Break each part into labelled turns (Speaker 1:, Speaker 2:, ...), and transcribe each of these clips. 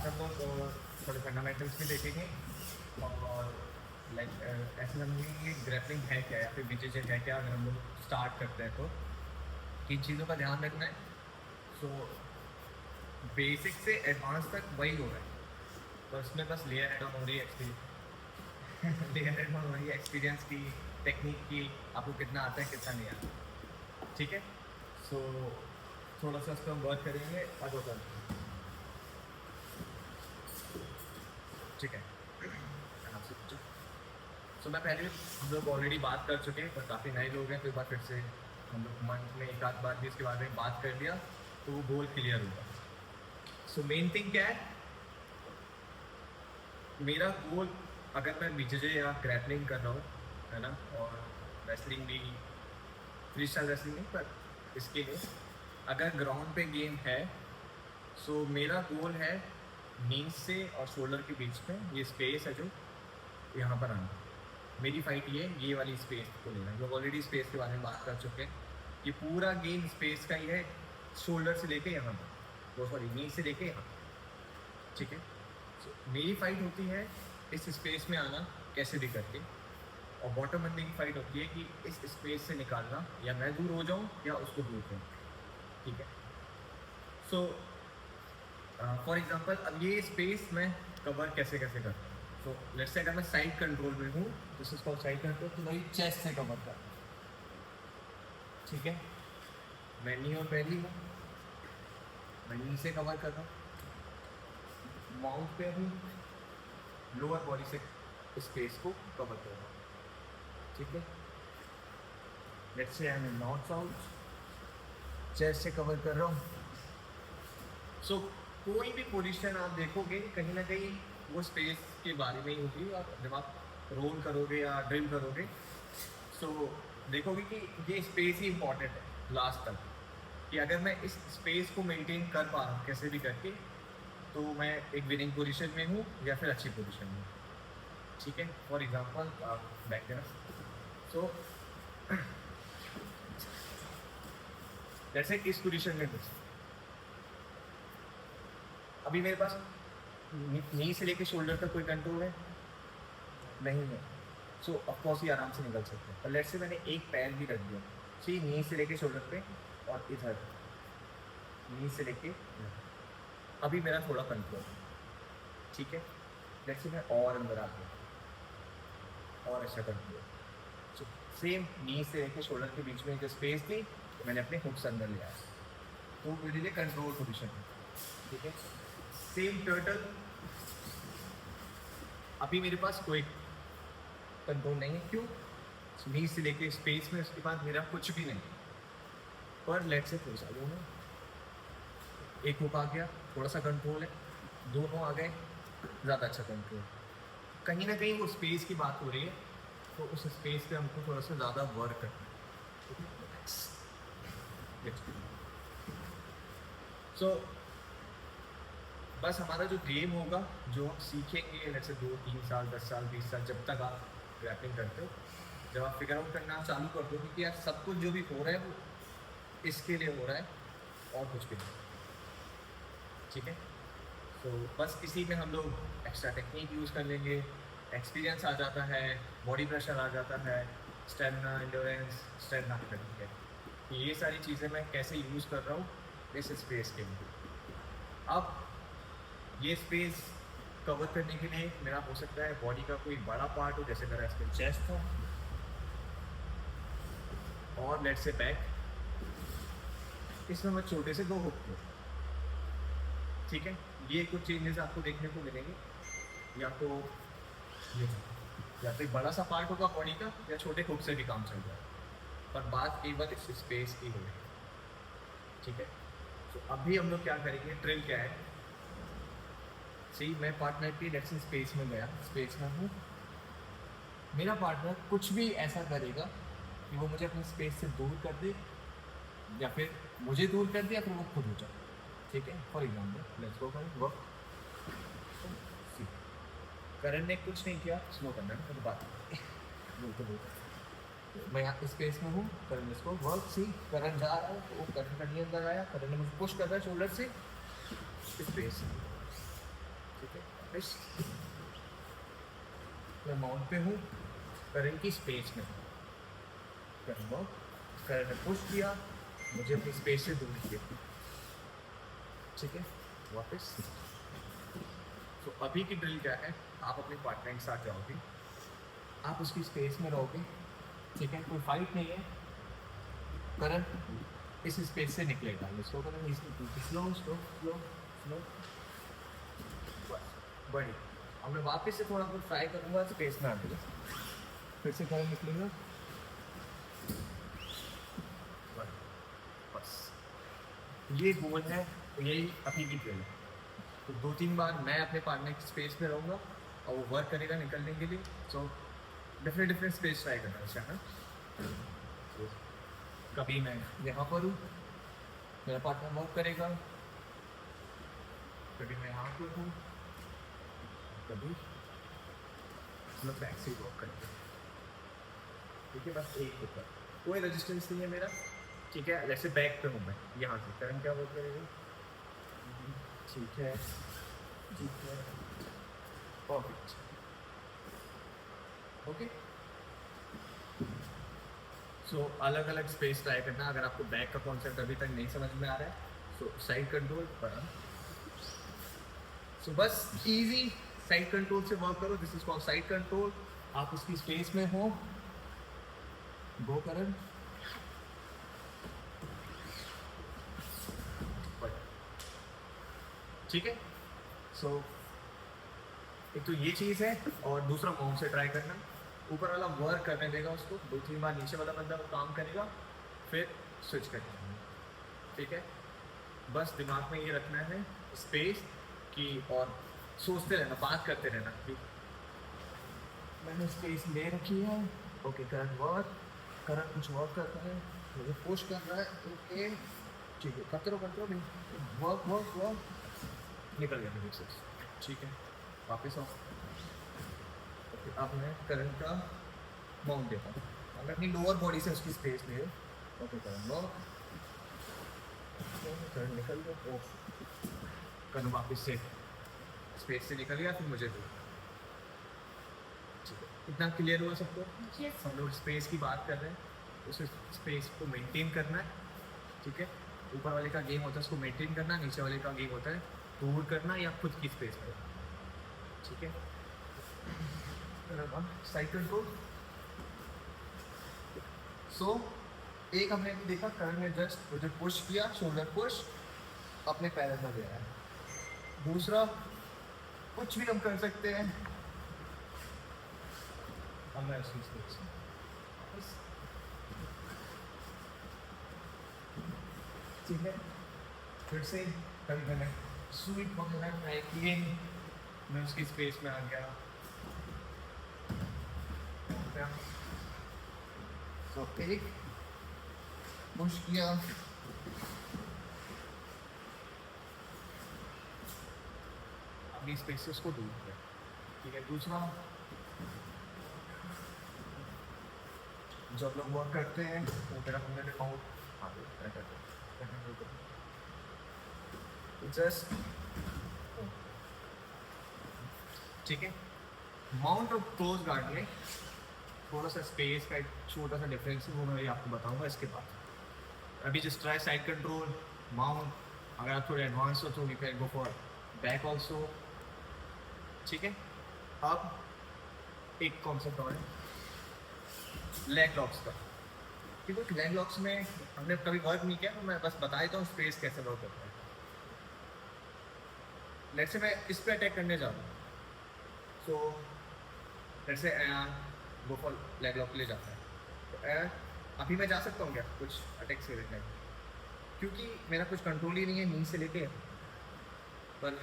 Speaker 1: आज हम लोग थोड़े फंडामेंटल्स भी देखेंगे और लाइक ऐसे समझेंगे कि ग्रैपलिंग है क्या या फिर बीजेजे है क्या अगर हम लोग स्टार्ट करते हैं तो किन चीज़ों का ध्यान रखना है। सो बेसिक से एडवांस तक वही हो रहा है, तो इसमें बस लेयर एड ऑन हो रही है एक्सपीरियंस लेयर एड ऑन हो रही है एक्सपीरियंस की, टेक्निक की, आपको कितना आता है कितना नहीं आता। ठीक है, सो थोड़ा सा इस पर हम वर्क करेंगे और वो करते हैं। ठीक है, आराम से पूछो। सो मैं पहले हम लोग ऑलरेडी बात कर चुके हैं, पर काफ़ी नए लोग हैं तो एक बार फिर से हम लोग मंथ में एक आध बार भी इसके बारे में बात कर लिया तो वो गोल क्लियर होगा। सो मेन थिंग क्या है, मेरा गोल अगर मैं बीजेजे या ग्रैपलिंग कर रहा हूँ, है ना, और रेसलिंग भी, फ्री स्टाइल रेसलिंग नहीं, पर इसके लिए अगर ग्राउंड पे गेम है, सो मेरा गोल है नीज से और शोल्डर के बीच में ये स्पेस है जो यहाँ पर आना। मेरी फाइट ये वाली स्पेस को लेना है। लोग ऑलरेडी स्पेस के बारे में बात कर चुके हैं, ये पूरा गेम स्पेस का ही है, शोल्डर से लेके यहाँ पर, वो सॉरी नी से लेके यहाँ। ठीक है, so, मेरी फाइट होती है इस स्पेस में आना कैसे भी करके, और बॉटम बंदे की फाइट होती है कि इस स्पेस से निकालना, या मैं दूर हो जाऊँ या उसको दूर करूँ। ठीक है, सो फॉर एग्जांपल अब ये स्पेस मैं कवर कैसे कैसे करता हूँ। सो लेट्स से अगर मैं साइड कंट्रोल में हूँ तो इसको साइड कंट्रोल तो वही चेस्ट से कवर करता हूँ। ठीक है, मैं नी और पहली हूँ, मैं नी से कवर कर रहा हूँ, माउंट पे हूँ, लोअर बॉडी से स्पेस को कवर कर रहा हूँ। ठीक है, let's say I am in north south, chest से कवर कर रहा हूँ। सो कोई भी पोजीशन आप देखोगे कहीं ना कहीं वो स्पेस के बारे में ही होगी, और जब आप रोल करोगे या ड्रिल करोगे सो देखोगे कि ये स्पेस ही इम्पॉर्टेंट है लास्ट तक, कि अगर मैं इस स्पेस को मेंटेन कर पा रहा हूँ कैसे भी करके, तो मैं एक विनिंग पोजीशन में हूँ या फिर अच्छी पोजीशन में हूँ। ठीक है, फॉर एग्जांपल बैक देना, सो जैसे इस पोजीशन में कुछ अभी मेरे पास नी से लेके शोल्डर तक कोई कंट्रोल है नहीं है, सो ऑफकोर्स ये आराम से निकल सकते हैं। और लेट्स से मैंने एक पैर भी रख दिया, सी नी से लेके शोल्डर पे और इधर नी से लेके इधर, अभी मेरा थोड़ा कंट्रोल। ठीक है, लेट्स से मैं और अंदर आ गया और अच्छा कंट्रोल, सो सेम नी से लेके शोल्डर के बीच में जो स्पेस थी तो मैंने अपने हुक्स अंदर ले आया, तो मेरे लिए कंट्रोल पोजिशन है। ठीक है, सेम टर्टल, अभी मेरे पास कोई कंट्रोल नहीं है, क्यों, नी से लेके स्पेस में उसके बाद मेरा कुछ भी नहीं, पर लेट से थोड़ा सा दोनों, एक हुक आ गया, थोड़ा सा कंट्रोल है, दोनों आ गए, ज़्यादा अच्छा कंट्रोल। कहीं ना कहीं वो स्पेस की बात हो रही है, तो उस स्पेस पे हमको थोड़ा सा ज़्यादा वर्क करना है। सो बस हमारा जो गेम होगा, जो हम सीखेंगे जैसे 2-3 साल 10 साल 20 साल, जब तक आप ग्रैपलिंग करते हो, जब आप फिगर आउट करना चालू कर दो कि यार सब कुछ जो भी हो रहा है वो इसके लिए हो रहा है और कुछ भी नहीं। ठीक है, तो बस इसी में हम लोग एक्स्ट्रा टेक्निक यूज़ कर लेंगे, एक्सपीरियंस आ जाता है, बॉडी प्रेशर आ जाता है, स्टेमिना, एंड्योरेंस, स्टेमिना करती है, कि ये सारी चीज़ें मैं कैसे यूज़ कर रहा हूँ इस स्पेस के लिए। अब ये स्पेस कवर करने के लिए मेरा हो सकता है बॉडी का कोई बड़ा पार्ट हो, जैसे मेरा इसमें चेस्ट हो और लेट से बैक, इसमें मैं छोटे से 2 हुक दूँ। ठीक है, ये कुछ चेंजेस आपको देखने को मिलेंगे, या तो ये या तो एक बड़ा सा पार्ट होगा बॉडी का, या छोटे हुक से भी काम चल जाए, पर बात केवल इस स्पेस की हो रही है। ठीक है, तो अभी हम लोग क्या करेंगे, ड्रिल क्या है, सी मैं पार्टनर की लेट्स स्पेस में गया, स्पेस में हूँ, मेरा पार्टनर कुछ भी ऐसा करेगा कि वो मुझे अपनी स्पेस से दूर कर दे, या फिर मुझे दूर कर दे, या फिर वो खुद हो जाए। ठीक है, for example let's go for work, Karan ने कुछ नहीं किया, स्लो करना है तो बात बोलते बोलते मैं यहाँ स्पेस में हूँ, करण इसको वर्क, सी करण जा रहा है तो वो करण का नहीं अंदर आया, करण ने मुझे पुश कर रहा है शोल्डर से स्पेस, ठीक है, वापस मैं माउंट पे हूँ, करंट की स्पेस में हूँ, करंट ने पुश किया, मुझे अपनी स्पेस से दूर किया, ठीक है, वापस। तो अभी की ड्रिल क्या है, आप अपने पार्टनर के साथ जाओगे, आप उसकी स्पेस में रहोगे, ठीक है, कोई फाइट नहीं है, करंट इस स्पेस से निकलेगा, स्लो करें, स्लो स्लो स्लो स्लो, बड़ी। अब मैं वापस से थोड़ा बहुत ट्राई करूँगा स्पेस में आने का, फिर से करंट निकलेगा, बस ये गोल है, तो यही अभी की ड्रिल है। तो 2-3 बार मैं अपने पार्टनर की स्पेस में रहूँगा और वो वर्क करेगा निकलने के लिए। सो डिफरेंट स्पेस ट्राई करना है ना। So, कभी मैं यहाँ पर हूँ, मेरा पार्टनर वर्क करेगा, कभी मैं यहाँ पर हूँ, कभी मतलब बैक से वर्क करेगा, ठीक है, बस एक ऊपर, कोई रेजिस्टेंस नहीं है मेरा, ठीक है। जैसे बैक पे हूँ मैं, यहाँ से करंट क्या वर्क करेगा, ठीक है, ठीक है, परफेक्ट, ओके। सो अलग अलग स्पेस ट्राई करना, अगर आपको बैक का कॉन्सेप्ट अभी तक नहीं समझ में आ रहा है, सो साइड कंट्रोल पर, सो बस इजी साइड कंट्रोल से वर्क करो, this is called side control. आप उसकी स्पेस में हो, गो करंट, ठीक है। सो एक तो ये चीज़ है, और दूसरा माउंट से ट्राई करना, ऊपर वाला वर्क करने देगा उसको, 2-3 बार नीचे वाला बंदा वो काम करेगा, फिर स्विच करेगा, ठीक है। बस दिमाग में ये रखना है स्पेस की, और सोचते रहना, बात करते रहना कि मैंने स्पेस ले रखी है, ओके, करंट वर्क, करंट कुछ वर्क करता है, मुझे पुश कर रहा है, ओके, ठीक है, करते रहो वर्क वर्क वर्क, निकल गया मेरे से, ठीक है, वापस आओ। ओके, अब मैं करंट का माउंट देता हूँ, अगर अपनी लोअर बॉडी से उसकी स्पेस ले, ओके, करंट वर्क, करंट निकल गया, करंट वापस से स्पेस से निकल गया, फिर मुझे दो, ठीक है। इतना क्लियर हुआ सबको? yes. हम लोग स्पेस की बात कर रहे हैं, उस स्पेस को मेंटेन करना है, ठीक है। ऊपर वाले का गेम होता है उसको मेंटेन करना, नीचे वाले का गेम होता है दूर करना या खुद की स्पेस में, ठीक है। साइड कंट्रोल, सो एक हमने देखा, करंट ने जस्ट मुझे पुश किया, शोल्डर पुश, अपने पैर में गया है। दूसरा, कुछ भी हम कर सकते हैं, अब मैं उसकी स्पेस में, ठीक है। फिर से कभी मैंने स्वीप वगैरह ट्राई किए, मैं उसकी स्पेस में आ गया, तो एक पुश किया, अपनी स्पेस से उसको दूर किया, ठीक है। दूसरा, जब लोग वर्क करते हैं तो मेरा मैंने माउंट जस्ट, ठीक है। माउंट और क्लोज गार्ड में थोड़ा सा स्पेस का एक छोटा सा डिफरेंस है, वो मैं आपको बताऊंगा इसके बाद। अभी just try side control, mount, अगर आप थोड़े एडवांस हो तो you can go for back also, ठीक है। अब एक कॉन्सेप्ट और है लेग लॉक्स का, क्योंकि लेग लॉक्स में हमने कभी वर्क नहीं किया, तो मैं बस बता देता हूँ स्पेस कैसे वर्क करता है। लेट्स से मैं इस पे अटैक करने जा रहा हूँ, so let's say go for leg lock ले जाता है, तो अभी मैं जा सकता हूँ क्या कुछ अटैक से रिलेटेड, क्योंकि मेरा कुछ कंट्रोल ही नहीं है नी से लेके, पर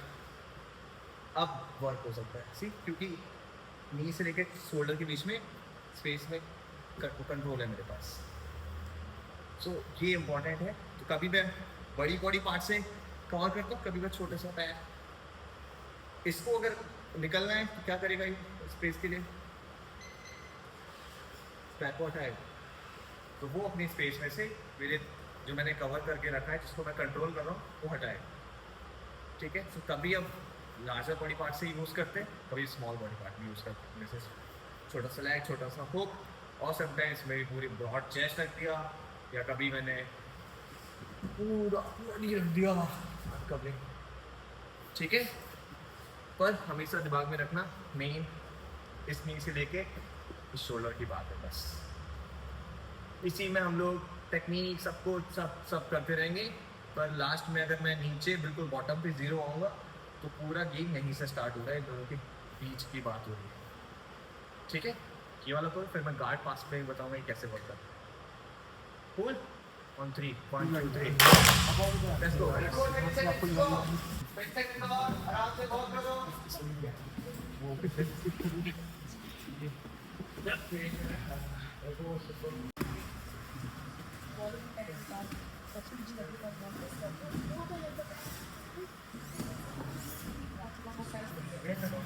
Speaker 1: अब वर्क हो सकता है, सी, क्योंकि नी से लेके शोल्डर के बीच में स्पेस में कंट्रोल है मेरे पास। सो ये इम्पॉर्टेंट है। तो कभी मैं बड़ी बॉडी पार्ट से कवर करता हूँ, कभी मैं छोटे सा पैर, इसको अगर निकलना है तो क्या करेगा ये स्पेस के लिए, पैर को हटाएगा, तो वो अपनी स्पेस में से मेरे जो मैंने कवर करके रखा है, जिसको मैं कंट्रोल कर रहा हूँ, वो हटाएगा, ठीक है। तो कभी अब लार्जर बॉडी पार्ट से यूज़ करते हैं, कभी स्मॉल बॉडी पार्ट भी यूज़ करते हैं, जैसे छोटा सा लेग, छोटा सा हुक, और समटाइम्स मेरी पूरी ब्रॉड चेस्ट रख दिया, या कभी मैंने पूरा बॉडी रख दिया कभी, ठीक है। पर हमेशा दिमाग में रखना मेन इस नी से लेके इस शोल्डर की बात है, बस इसी में हम लोग टेक्निक सब कुछ सब करते रहेंगे। पर लास्ट में अगर मैं नीचे बिल्कुल बॉटम पे ज़ीरो आऊँगा तो पूरा गेम यहीं से स्टार्ट हो रहा है, दोनों के बीच की बात हो रही है, ठीक है। ये वाला तो फिर मैं गार्ड पास पे बताऊँगा ये कैसे वर्क करता है। Cool, on 3 1 2 3 let's go. आराम से वॉक करो।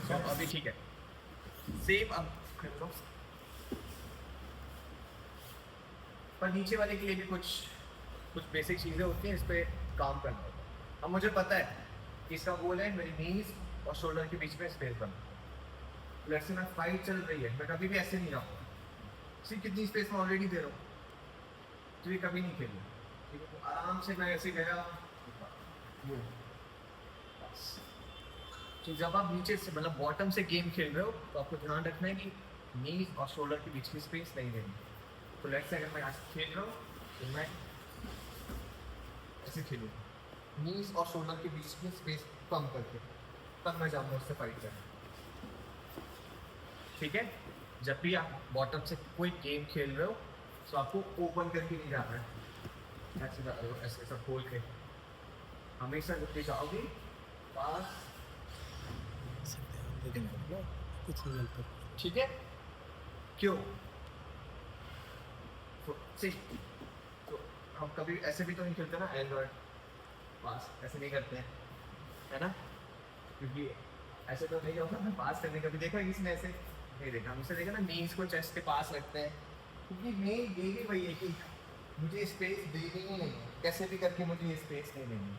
Speaker 1: So, अभी ठीक है, सेम अब पर नीचे वाले के लिए भी कुछ बेसिक चीज़ें होती हैं, इस पे काम करना होता है। अब मुझे पता है कि इसका गोल है मेरी नीज और शोल्डर के बीच में स्पेस बनना। लेट्स से मैं फाइट चल रही है, मैं कभी भी ऐसे नहीं जाऊँगा, सिर्फ कितनी स्पेस मैं ऑलरेडी दे रहा हूँ, तो ये कभी नहीं खेलूँ, ठीक है। तो आराम से मैं ऐसे गया, तो जब आप नीचे से मतलब बॉटम से गेम खेल रहे हो तो आपको ध्यान रखना है कि नीज और शोल्डर के बीच की स्पेस नहीं देनी। तो लेट्स से अगर मैं आज खेल रहा हूँ तो मैं ऐसे खेलूँ, नीज और शोल्डर के बीच की स्पेस कम करके, तब मैं जाऊँगा उससे फाइट करना, ठीक है। जब भी आप बॉटम से कोई गेम खेल रहे हो तो आपको ओपन करके नहीं जाना है, ऐसे जा रहे हो, ऐसे सब खोल के, हमेशा जब भी जाओगे पास,
Speaker 2: कुछ नहीं मिलता,
Speaker 1: ठीक है। क्यों? तो हम कभी ऐसे भी तो नहीं खेलते ना, एंड्रॉइड पास ऐसे नहीं करते हैं, है ना, क्योंकि ऐसे तो नहीं होता ना, पास करने का भी देखा किसने, ऐसे नहीं देखा। हमसे देखा ना, नीज को चेस्ट के पास रखते हैं, क्योंकि मेन ये भी वही है कि मुझे स्पेस देनी ही नहीं है, कैसे भी करके मुझे ये स्पेस नहीं देनी,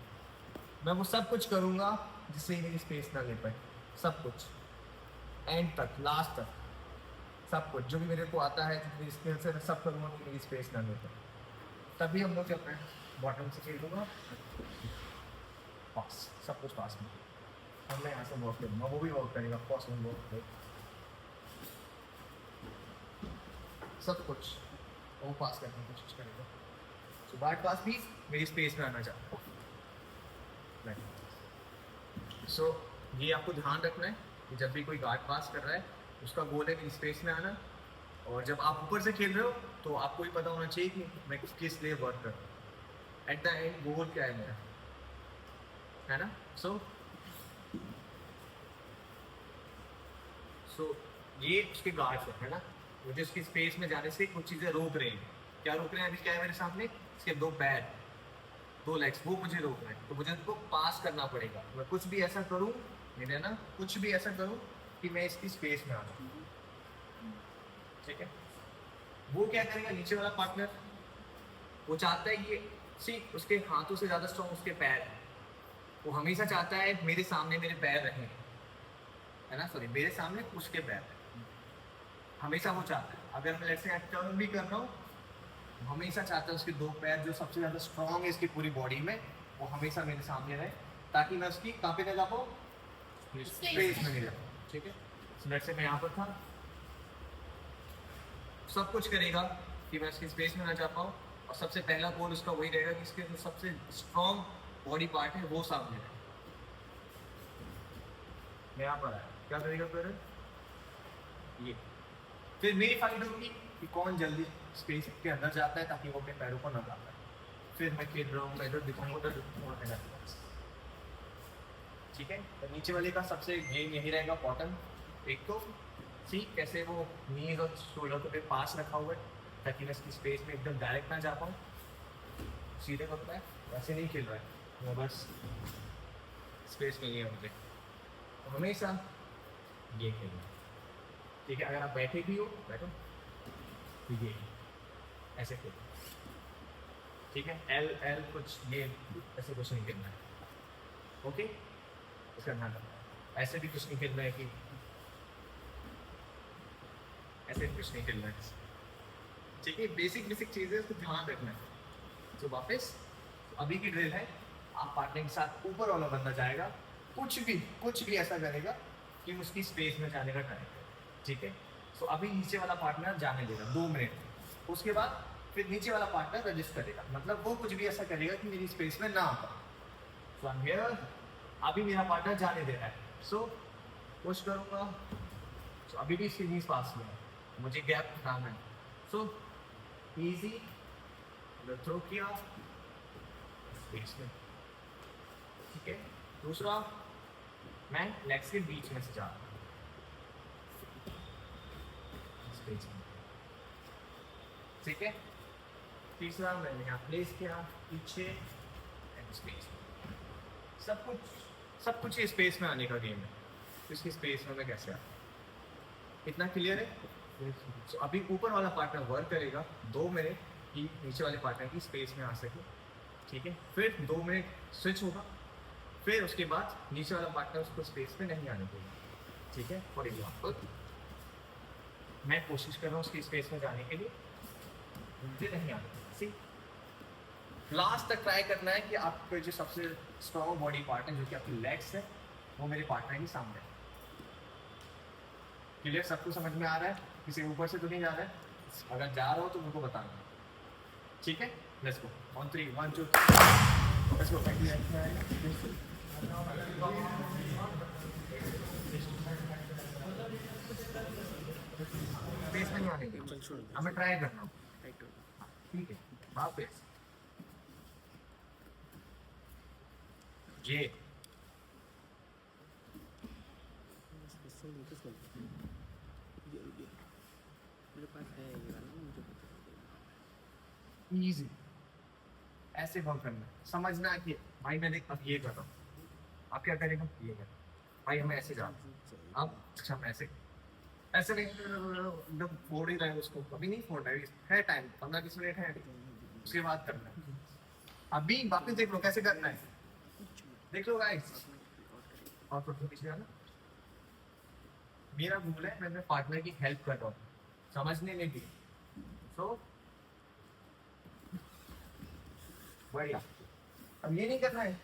Speaker 1: मैं वो सब कुछ करूँगा जिससे मेरी स्पेस ना ले पाए, सब कुछ एंड तक, लास्ट तक, सब कुछ जो भी मेरे को आता है, जितनी स्किल से मैं सब करूँगा कि मेरी स्पेस ना ले पाए। तभी हम लोग जब मैं बॉटम से खेल दूँगा पास, सब कुछ पास में, अब मैं यहाँ से वर्क करूँगा, वो भी वर्क करेगा, ऑफकोर्स वो वर्क करेगा, सब कुछ वो पास करने की कोशिश करेगा। तो बाट पास भी मेरी स्पेस में आना चाहता हूँ, सो ये आपको ध्यान रखना है कि जब भी कोई गार्ड पास कर रहा है उसका गोल है कि स्पेस में आना, और जब आप ऊपर से खेल रहे हो तो आपको भी पता होना चाहिए कि मैं किस लिए वर्क कर रहा हूँ, एट द एंड गोल क्या है मेरा, है ना। सो ये उसके गार्ड है ना, मुझे उसकी स्पेस में जाने से कुछ चीज़ें रोक रही हैं। क्या रोक रहे हैं? अभी क्या है मेरे सामने, इसके दो पैर, दो लेग्स, वो मुझे रोक रहे हैं, तो मुझे उनको पास करना पड़ेगा। मैं कुछ भी ऐसा करूँ, मैंने ना कुछ भी ऐसा करूँ कि मैं इसकी स्पेस में आ जाऊँ, ठीक है। वो क्या करेगा नीचे वाला पार्टनर, वो चाहता है कि सी उसके हाथों से ज़्यादा स्ट्रॉन्ग उसके पैर हैं, वो हमेशा चाहता है मेरे सामने मेरे पैर रहें, है ना, सॉरी मेरे सामने उसके पैर रहें, हमेशा वो चाहता है। अगर मैं लेट्स से टर्न भी कर रहा हूँ, हमेशा चाहता है उसके दो पैर जो सबसे ज़्यादा स्ट्रॉन्ग है इसकी पूरी बॉडी में, वो हमेशा मेरे सामने रहे, ताकि मैं उसकी कहाँ पे ना जा पाऊँ, स्पेस में नहीं जा पाऊँ, ठीक है। सो लेट्स से मैं यहाँ पर था, सब कुछ करेगा कि मैं उसकी स्पेस में ना जा पाऊँ, और सबसे पहला गोल उसका वही रहेगा कि इसके जो सबसे स्ट्रॉन्ग बॉडी पार्ट है वो सामने रहे। मैं यहाँ पर आया, क्या करेगा फिर ये, फिर मेरी फाइट होगी कि कौन जल्दी स्पेस के अंदर जाता है ताकि वो अपने पैरों को ना ला पाए। फिर मैं खेल रहा हूँ, मैं इधर दिखाऊंगा, उधर दिखाऊंगा, ठीक है। तो नीचे वाले का सबसे गेम यही रहेगा, बॉटम एक तो सी कैसे वो नीज और शोल्डर के पास रखा हुआ है ताकि मैं इसकी स्पेस में एकदम डायरेक्ट ना जा पाऊँ, सीधे वक्त है वैसे नहीं खेल रहा है, मैं बस स्पेस में नहीं है मुझे, तो हमेशा ये खेलना, ठीक है। अगर आप बैठे भी हो, बैठो, तो ये ऐसे खेलो, ठीक है। एल एल कुछ ये ऐसे कुछ नहीं करना है, ओके, इसका ध्यान रखना है। ऐसे भी कुछ नहीं खेलना है कि ऐसे भी कुछ नहीं खेलना है, ठीक है। बेसिक बेसिक चीज़ें उसको ध्यान रखना है। तो वापस अभी की ड्रिल है, आप पार्टनर के साथ ऊपर वाला बंदा जाएगा, कुछ भी ऐसा करेगा कि उसकी स्पेस में जाने का ट्राई करे, ठीक है। तो अभी नीचे वाला पार्टनर जाने देगा 2 मिनट, उसके बाद फिर नीचे वाला पार्टनर रजिस्ट करेगा, मतलब वो कुछ भी ऐसा करेगा कि मेरी स्पेस में ना आ पाए। सो आई एम हियर, अभी मेरा पार्टनर जाने दे रहा है, सो पुश करूँगा। सो अभी भी सीरीज पास में है, मुझे गैप हटाना है। सो इजी थ्रो किया स्पेस में, ठीक है। दूसरा, मैं लेग्स के बीच में से जा रहा हूँ स्पेस में, ठीक है। तीसरा, मैंने यहाँ प्लेस किया पीछे एंड स्पेस में। सब कुछ ये स्पेस में आने का गेम है, तो इसकी स्पेस में मैं कैसे आ, इतना क्लियर है। so, अभी ऊपर वाला पार्टनर वर्क करेगा 2 मिनट कि नीचे वाले पार्टनर की स्पेस में आ सके, ठीक है। फिर 2 मिनट स्विच होगा, फिर उसके बाद नीचे वाला पार्टनर उसको स्पेस में नहीं आने देगा, ठीक है। फॉर एग्जाम्पल मैं कोशिश कर रहा हूँ उसकी स्पेस में जाने के लिए, मुझे नहीं आने देगा। सी, लास्ट तक ट्राई करना है कि आपका जो सबसे स्ट्रॉन्ग बॉडी पार्ट है, जो कि आपकी लेग्स है, वो मेरे पार्टनर के सामने है। क्लियर, सबको समझ में आ रहा है? किसी ऊपर से तो नहीं जा रहा है? अगर जा रहा हो तो मुझको बताना, ठीक है। Let's go on 3 1 2 let's go. Space में नहीं आने देंगे,
Speaker 2: चल छोड़
Speaker 1: हमें ट्राई करना हो,
Speaker 2: राइट हो
Speaker 1: ठीक है। वापस ये
Speaker 2: स्पेशल नहीं तो सुन ये मेरे पास है ये वाला ना, मुझे पता है।
Speaker 1: इजी ऐसे वर्क करना है। समझना है कि भाई मैंने अब ये कर रहा हूँ, आप क्या करेगा, ये कर भाई हमें ऐसे जाना, अब अच्छा मैं ऐसे ऐसे नहीं एकदम फोड़ ही रहे हैं उसको, अभी नहीं फोड़ रहे है, टाइम 15-20 मिनट है, उसके बाद करना है। अभी वापस देख लो कैसे करना है, देख लो गाइस। और फोटो पीछे आना, मेरा गोल है, मैं पार्टनर की हेल्प कर रहा हूँ समझने में भी, सो बढ़िया। अब ये नहीं करना है,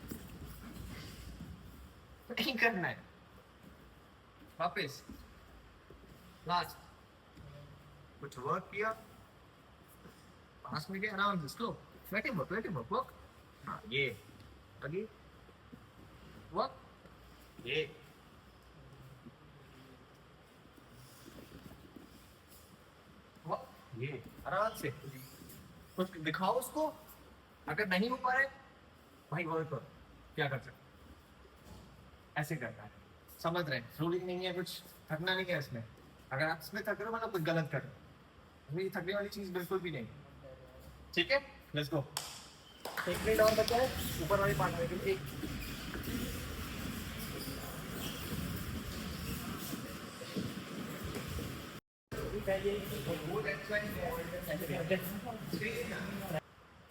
Speaker 1: नहीं करना है, वापस लास्ट कुछ वर्क किया, 5 मिनट आराम से स्लो बैठे वर्क। हाँ ये आगे वर्क, ये वर्क, ये आराम से कुछ दिखाओ उसको। अगर नहीं हो पा रहे भाई वर्क करो, क्या कर सकते, ऐसे करना है। समझ रहे हैं, रूलिंग नहीं है, कुछ थकना नहीं है इसमें। अगर आप इसमें थक रहे हो मतलब कुछ गलत कर रहे हो, मेरी थकने वाली चीज़ बिल्कुल भी नहीं, ठीक है। लेट्स गो, 1 मिनट और बचा है ऊपर वाली पार्टनर के लिए।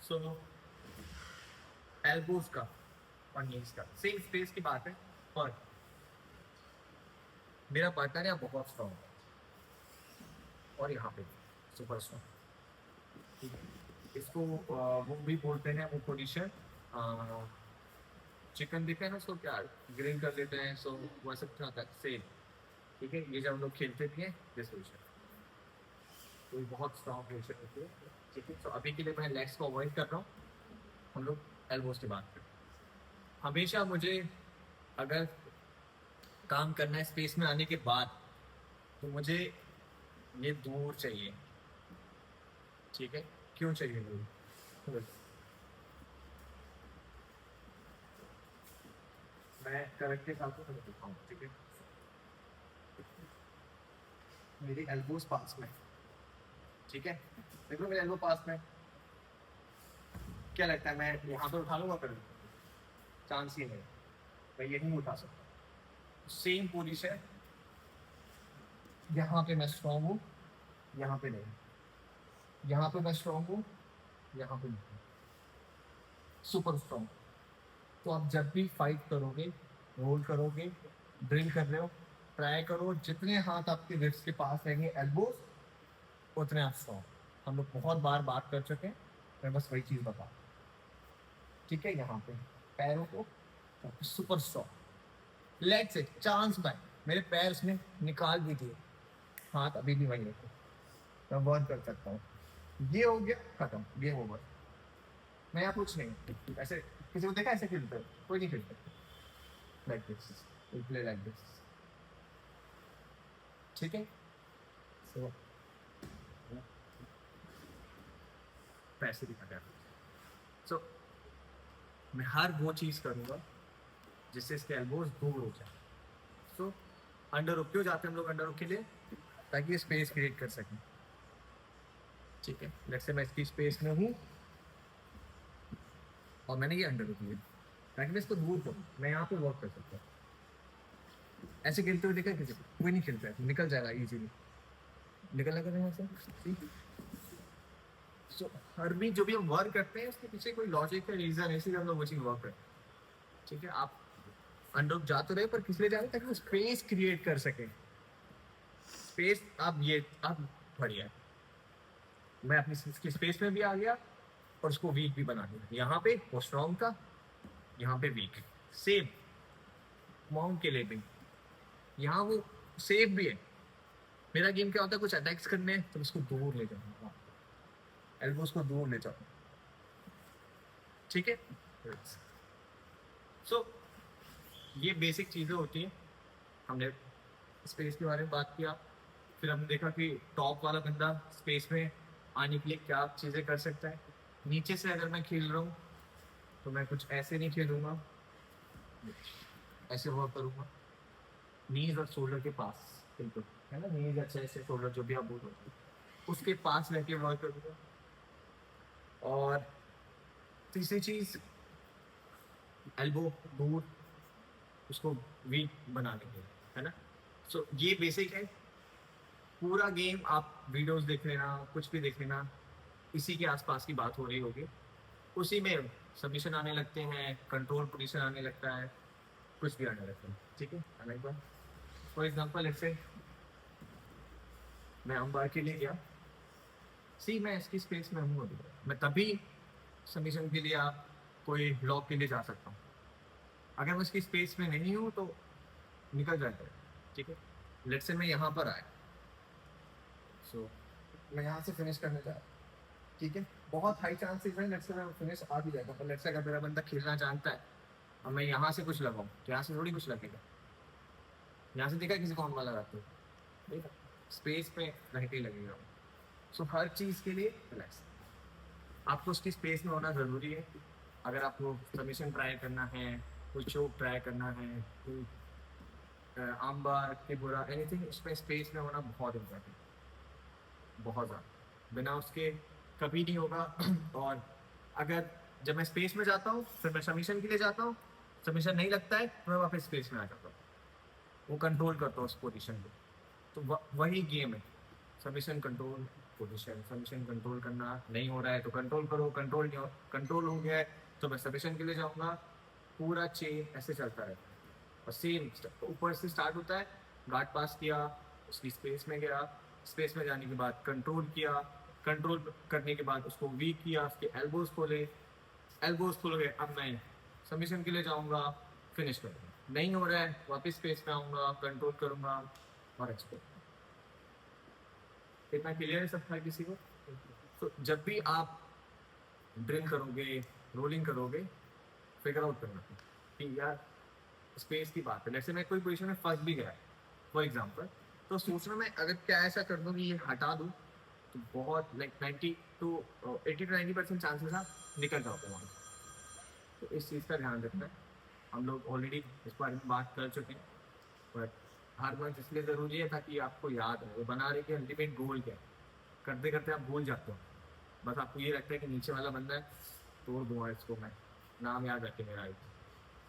Speaker 1: सो एल्बोज का और नीज का सेम स्पेस की बात है, और मेरा पार्टनर है बहुत स्ट्रॉन्ग और यहाँ पे सुपर स्ट्रॉन्ग, ठीक है। इसको वो भी बोलते हैं, वो पोजीशन चिकन दिखे ना उसको क्या ग्रिल कर देते हैं, सो वो सब क्या होता है सेम, ठीक है। ये जब हम लोग खेलते भी हैं दिस पोजीशन, तो ये बहुत स्ट्रॉन्ग पोजीशन होती है, ठीक है। तो अभी के लिए मैं लेग्स को अवॉइड कर रहा हूँ, हम लोग एल्बोज की बात करें। हमेशा मुझे अगर काम करना है स्पेस में आने के बाद, तो मुझे ये दूर चाहिए, ठीक है। क्यों चाहिए दूर, मैं करेक्ट के साथ तो दिखाऊँ, ठीक है। मेरी एल्बोज पास में, ठीक है। देखो मेरे एल्बो पास में, क्या लगता है मैं यहाँ पे उठा लूँगा कभी, चांस ही नहीं, मैं यही उठा सकता। सेम पोजीशन, यहाँ पे मैं स्ट्रॉन्ग हूँ, यहाँ पे नहीं, यहाँ पे मैं स्ट्रॉन्ग हूँ, यहाँ पे नहीं, सुपर स्ट्रॉन्ग। तो आप जब भी फाइट करोगे, रोल करोगे, ड्रिल कर रहे हो, ट्राई करो जितने हाथ आपके रिब्स के पास रहेंगे एल्बोज, उतने आप स्ट्रॉन्ग। हम लोग बहुत बार बात कर चुके हैं, मैं बस वही चीज़ बता, ठीक है। यहाँ पे पैरों को सुपर स्ट्रॉन्ग, लेग से चांस बाय, मेरे पैर उसने निकाल भी दिए, हाथ अभी भी वही रखो, मैं वर्क कर सकता हूँ। ये हो गया खत्म, गेम ओवर। मैं यहाँ कुछ नहीं, ऐसे किसी को देखा ऐसे खेलते हो? कोई नहीं खेलता like this, we play like this, ठीक है। सो पैसे दिखा, सो मैं हर वो चीज़ करूँगा जिससे इसके एल्बोज दूर हो जाए। सो अंडर हुक क्यों जाते हैं हम लोग अंडर हुक के लिए? ताकि ये स्पेस क्रिएट कर सकें, ठीक है। जैसे मैं इसकी स्पेस में हूँ और मैंने ये अंडर हुक लिया ताकि मैं इसको दूर करूँ, मैं यहाँ पे वर्क कर सकता हूँ। ऐसे खेलते हुए देखा किसी को? कोई नहीं खेलता है, निकल जाएगा इजीली, निकल लगा यहाँ से। सो हर भी जो भी हम वर्क करते हैं उसके पीछे कोई लॉजिक है, रीजन है, इसीलिए हम लोग वो चीज़ वर्क करते हैं, ठीक है। आप अंडर जाते रहे पर किस लिए जा रहे हैं? ताकि वो स्पेस क्रिएट कर सके, स्पेस। आप ये आप बढ़िया है, मैं अपनी इसकी स्पेस में भी आ गया और उसको वीक भी बना दिया। यहाँ पे वो स्ट्रॉन्ग था, यहाँ पे वीक, सेम माउंट के लिए भी यहाँ वो सेफ भी है। मेरा गेम क्या होता है, कुछ अटैक्स करने हैं तो उसको दूर ले जाऊंगा, एल्बोस को दूर ले जाऊंगा, ठीक है। सो ये बेसिक चीज़ें होती हैं। हमने स्पेस के बारे में बात किया, फिर हमने देखा कि टॉप वाला बंदा स्पेस में आने के लिए क्या चीज़ें कर सकता है। नीचे से अगर मैं खेल रहा हूँ तो मैं कुछ ऐसे नहीं खेलूँगा, ऐसे वर्क करूँगा, नीज और शोल्डर के पास, बिल्कुल है ना, नीज अच्छे से शोल्डर जो भी आप बोलो उसके पास रह के वर्क करूँगा। और तीसरी चीज़ एल्बो दूर, उसको वीक बनाने के लिए, है ना। सो ये बेसिक है। पूरा गेम आप वीडियोस देख लेना, कुछ भी देख लेना, इसी के आसपास की बात हो रही होगी। उसी में सबमिशन आने लगते हैं, कंट्रोल पोजीशन आने लगता है, कुछ भी आने लगता है, ठीक है। आने के बाद फॉर एग्जाम्पल ऐसे मैं अंबार के लिए गया, सी मैं इसकी स्पेस में हूँ अभी, मैं तभी सबमिशन के लिए आप कोई ब्लॉक के लिए जा सकता हूँ। अगर मैं इसकी स्पेस में नहीं हूँ तो निकल जाता है, ठीक है। लेट्स से मैं यहाँ पर आया, सो मैं यहाँ से फिनिश करने जा रहा हूँ, ठीक है। बहुत हाई चांसेस है लेट्स से मैं फिनिश आ भी जाएगा, पर लेट्स से अगर मेरा बंदा खेलना जानता है और मैं यहाँ से कुछ लगाऊँ तो यहाँ से थोड़ी कुछ लगेगा। यहाँ से देखा किसी कौन वाला लगाते हो, देखा स्पेस में रह के लगेगा। सो हर चीज़ के लिए रिलैक्स, आपको उसकी स्पेस में होना ज़रूरी है। अगर आपको सबमिशन ट्राई करना है, कोई चोक ट्राई करना है, कोई आमबार के बुरा एनीथिंग, उसमें स्पेस में होना बहुत इम्पोर्टेंट, बहुत ज़्यादा। बिना उसके कभी नहीं होगा। और अगर जब मैं स्पेस में जाता हूँ फिर मैं सबमिशन के लिए जाता हूँ, सबमिशन नहीं लगता है तो मैं वापस स्पेस में आ जाता हूँ, वो कंट्रोल करता हूँ उस पोजीशन को। तो वही गेम है, submission control position, submission control करना नहीं हो रहा है तो कंट्रोल करो, कंट्रोल नहीं हो, कंट्रोल हो गया है तो मैं सबमिशन के लिए जाऊँगा। पूरा चेन ऐसे चलता रहता है और सेम ऊपर से स्टार्ट होता है, गार्ड पास किया, उसकी स्पेस में गया, स्पेस में जाने के बाद कंट्रोल किया, कंट्रोल करने के बाद उसको वीक किया, उसके एल्बोज खोले, एल्बोज खुल गए, अब मैं सबमिशन के लिए जाऊँगा, फिनिश करूँगा। नहीं हो रहा है वापस स्पेस में आऊँगा, कंट्रोल करूँगा और एक्सपोर्ट। इतना क्लियर है सब हर किसी को? तो जब भी आप ड्रिल करोगे, रोलिंग करोगे, फिगर आउट करना कि यार स्पेस की बात है। जैसे मैं कोई पोजीशन में फंस भी गया फॉर एग्जांपल, तो सोचना मैं अगर क्या ऐसा कर दूँ कि ये हटा दूँ तो बहुत लाइक 90 टू 80 टू 90% चांसेस आप निकल जाओगे वहाँ से। तो इस चीज़ का ध्यान रखना है। हम लोग ऑलरेडी इस बारे में बात कर चुके हैं, बट हर मंथ इसलिए ज़रूरी है ताकि आपको याद है वो बना रहे कि अल्टीमेट गोल क्या है। करते करते आप भूल जाते हो, बस आपको ये लगता है कि नीचे वाला बंदा है, तोड़ दूंगा इसको मैं, नाम याद रखे मेरा एक।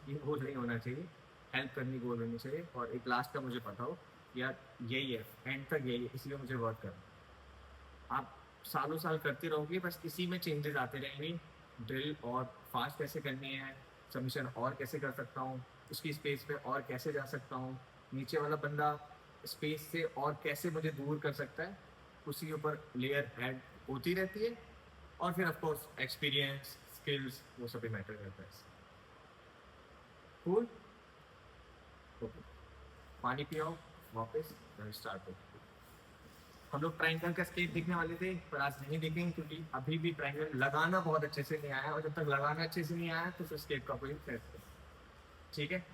Speaker 1: ये गोल नहीं होना चाहिए, हेल्प करनी गोल होनी चाहिए। और एक लास्ट का मुझे पता हो यार यही है, एंड तक यही है, इसलिए मुझे वर्क करना। आप सालों साल करते रहोगे, बस इसी में चेंजेस आते रहेंगे। ड्रिल और फास्ट कैसे करनी है, सबमिशन और कैसे कर सकता हूँ, उसकी स्पेस पे और कैसे जा सकता हूँ, नीचे वाला बंदा स्पेस से और कैसे मुझे दूर कर सकता है, उसी के ऊपर लेयर ऐड होती रहती है। और फिर ऑफकोर्स एक्सपीरियंस, स्किल्स, वो सभी मैटर करता है। कूल, ओके, पानी पियो वापस, स्टार्ट हो। हम लोग ट्रायंगल का स्केच देखने वाले थे, पर आज नहीं देखेंगे क्योंकि अभी भी ट्रायंगल लगाना बहुत अच्छे से नहीं आया, और जब तक लगाना अच्छे से नहीं आया तो फिर स्केच का कोई सेंस नहीं। ठीक है।